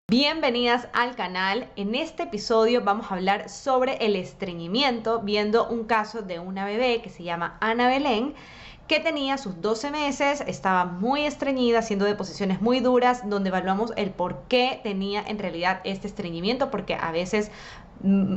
Bienvenidas al canal. En este episodio vamos a hablar sobre el estreñimiento, viendo un caso de una bebé que se llama Ana Belén, que tenía sus 12 meses, estaba muy estreñida, haciendo deposiciones muy duras, donde evaluamos el por qué tenía en realidad este estreñimiento, porque a veces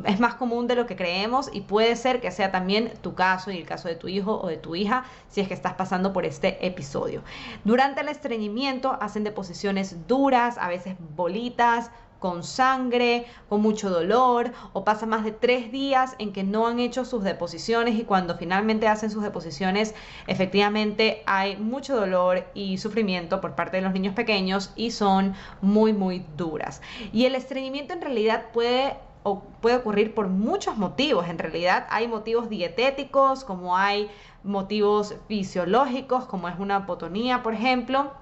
es más común de lo que creemos y puede ser que sea también tu caso y el caso de tu hijo o de tu hija si es que estás pasando por este episodio. Durante el estreñimiento hacen deposiciones duras, a veces bolitas, con sangre, con mucho dolor, o pasa más de 3 días en que no han hecho sus deposiciones, y cuando finalmente hacen sus deposiciones efectivamente hay mucho dolor y sufrimiento por parte de los niños pequeños y son muy duras. Y el estreñimiento en realidad puede ocurrir por muchos motivos. En realidad hay motivos dietéticos, como hay motivos fisiológicos, como es una apotonía, por ejemplo,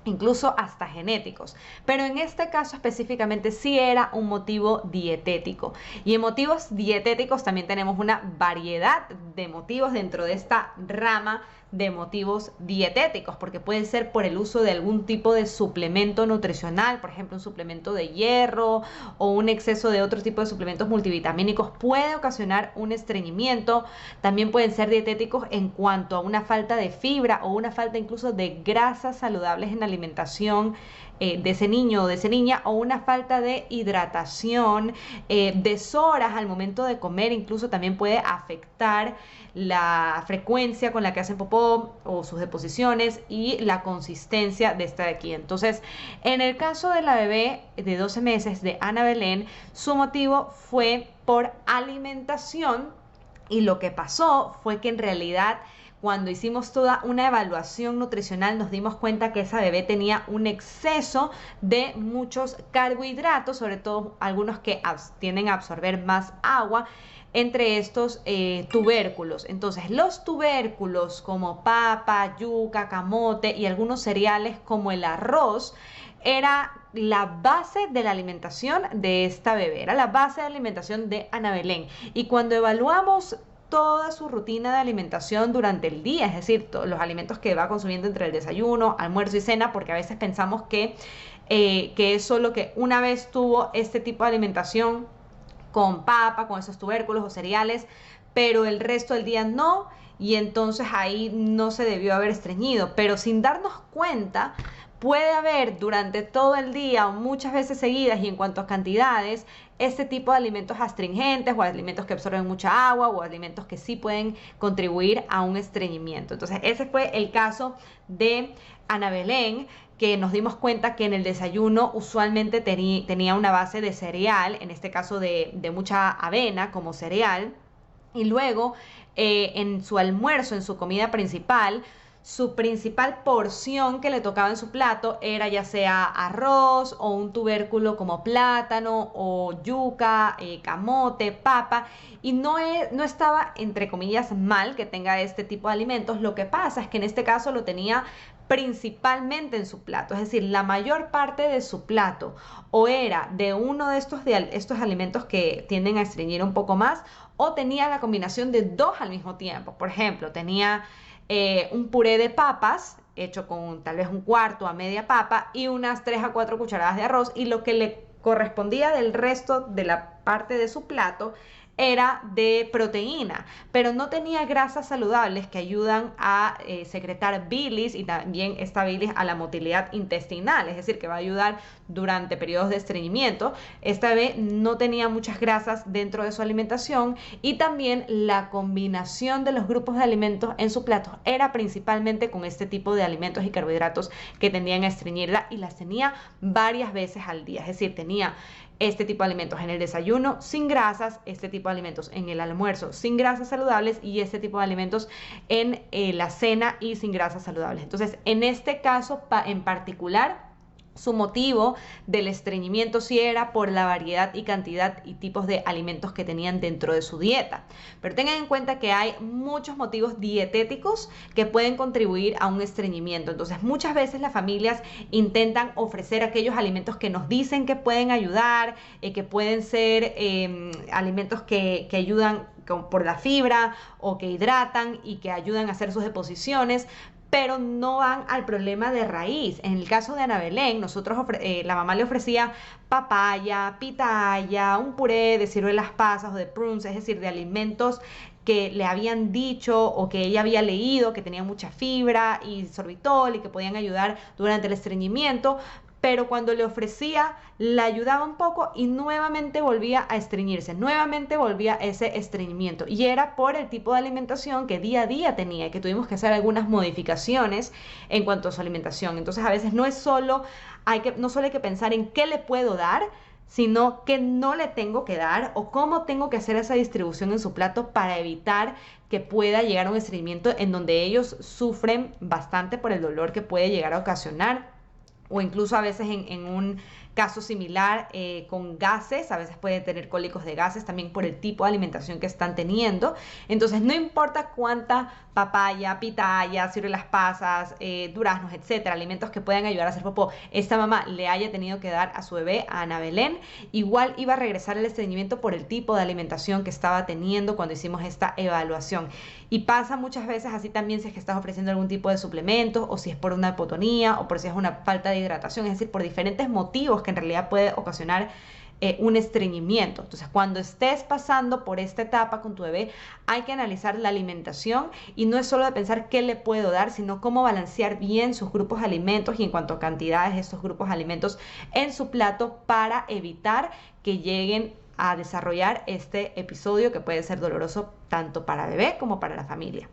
incluso hasta genéticos, pero en este caso específicamente sí era un motivo dietético. Y en motivos dietéticos también tenemos una variedad de motivos dentro de esta rama de motivos dietéticos, porque puede ser por el uso de algún tipo de suplemento nutricional, por ejemplo un suplemento de hierro o un exceso de otro tipo de suplementos multivitamínicos puede ocasionar un estreñimiento. También pueden ser dietéticos en cuanto a una falta de fibra o una falta incluso de grasas saludables en la alimentación de ese niño o de esa niña, o una falta de hidratación, deshoras al momento de comer, incluso también puede afectar la frecuencia con la que hacen popó o sus deposiciones y la consistencia de esta de aquí. Entonces, en el caso de la bebé de 12 meses de Ana Belén, su motivo fue por alimentación, y lo que pasó fue que en realidad cuando hicimos toda una evaluación nutricional nos dimos cuenta que esa bebé tenía un exceso de muchos carbohidratos, sobre todo algunos que tienden a absorber más agua, entre estos tubérculos. Entonces los tubérculos como papa, yuca, camote y algunos cereales como el arroz era la base de la alimentación de esta bebé, era la base de alimentación de Ana Belén. Y cuando evaluamos toda su rutina de alimentación durante el día, es decir, los alimentos que va consumiendo entre el desayuno, almuerzo y cena, porque a veces pensamos que es solo que una vez tuvo este tipo de alimentación con papa, con esos tubérculos o cereales, pero el resto del día no, y entonces ahí no se debió haber estreñido. Pero sin darnos cuenta, puede haber durante todo el día o muchas veces seguidas y en cuanto a cantidades, este tipo de alimentos astringentes o alimentos que absorben mucha agua o alimentos que sí pueden contribuir a un estreñimiento. Entonces ese fue el caso de Ana Belén, que nos dimos cuenta que en el desayuno usualmente tenía una base de cereal, en este caso de mucha avena como cereal, y luego en su almuerzo, en su comida principal, su principal porción que le tocaba en su plato era ya sea arroz o un tubérculo como plátano o yuca, camote, papa, y no estaba entre comillas mal que tenga este tipo de alimentos. Lo que pasa es que en este caso lo tenía principalmente en su plato, es decir, la mayor parte de su plato o era de uno de estos alimentos que tienden a estreñir un poco más, o tenía la combinación de dos al mismo tiempo. Por ejemplo, tenía un puré de papas hecho con tal vez un cuarto a media papa y unas 3 a 4 cucharadas de arroz, y lo que le correspondía del resto de la parte de su plato era de proteína, pero no tenía grasas saludables que ayudan a secretar bilis, y también esta bilis a la motilidad intestinal, es decir, que va a ayudar durante periodos de estreñimiento. Esta bebé no tenía muchas grasas dentro de su alimentación, y también la combinación de los grupos de alimentos en su plato era principalmente con este tipo de alimentos y carbohidratos que tendían a estreñirla, y las tenía varias veces al día, es decir, tenía este tipo de alimentos en el desayuno sin grasas, este tipo de alimentos en el almuerzo sin grasas saludables, y este tipo de alimentos en la cena y sin grasas saludables. Entonces, en este caso en particular, su motivo del estreñimiento sí era por la variedad y cantidad y tipos de alimentos que tenían dentro de su dieta. Pero tengan en cuenta que hay muchos motivos dietéticos que pueden contribuir a un estreñimiento. Entonces muchas veces las familias intentan ofrecer aquellos alimentos que nos dicen que pueden ayudar, que pueden ser alimentos que ayudan por la fibra o que hidratan y que ayudan a hacer sus deposiciones, pero no van al problema de raíz. En el caso de Ana Belén, la mamá le ofrecía papaya, pitaya, un puré de ciruelas pasas o de prunes, es decir, de alimentos que le habían dicho o que ella había leído que tenían mucha fibra y sorbitol y que podían ayudar durante el estreñimiento, pero cuando le ofrecía, la ayudaba un poco y nuevamente volvía a estreñirse, nuevamente volvía ese estreñimiento. Y era por el tipo de alimentación que día a día tenía y que tuvimos que hacer algunas modificaciones en cuanto a su alimentación. Entonces, a veces no solo hay que pensar en qué le puedo dar, sino qué no le tengo que dar o cómo tengo que hacer esa distribución en su plato para evitar que pueda llegar a un estreñimiento en donde ellos sufren bastante por el dolor que puede llegar a ocasionar, o incluso a veces en un caso similar con gases, a veces pueden tener cólicos de gases también por el tipo de alimentación que están teniendo. Entonces no importa cuánta papaya, pitaya, ciruelas pasas, duraznos, etcétera, alimentos que puedan ayudar a hacer popó, esta mamá le haya tenido que dar a su bebé, a Ana Belén, igual iba a regresar el estreñimiento por el tipo de alimentación que estaba teniendo cuando hicimos esta evaluación. Y pasa muchas veces así también si es que estás ofreciendo algún tipo de suplementos o si es por una hipotonía o por si es una falta de hidratación, es decir, por diferentes motivos que en realidad puede ocasionar un estreñimiento. Entonces, cuando estés pasando por esta etapa con tu bebé, hay que analizar la alimentación y no es solo de pensar qué le puedo dar, sino cómo balancear bien sus grupos de alimentos y en cuanto a cantidades de estos grupos de alimentos en su plato para evitar que lleguen a desarrollar este episodio que puede ser doloroso tanto para bebé como para la familia.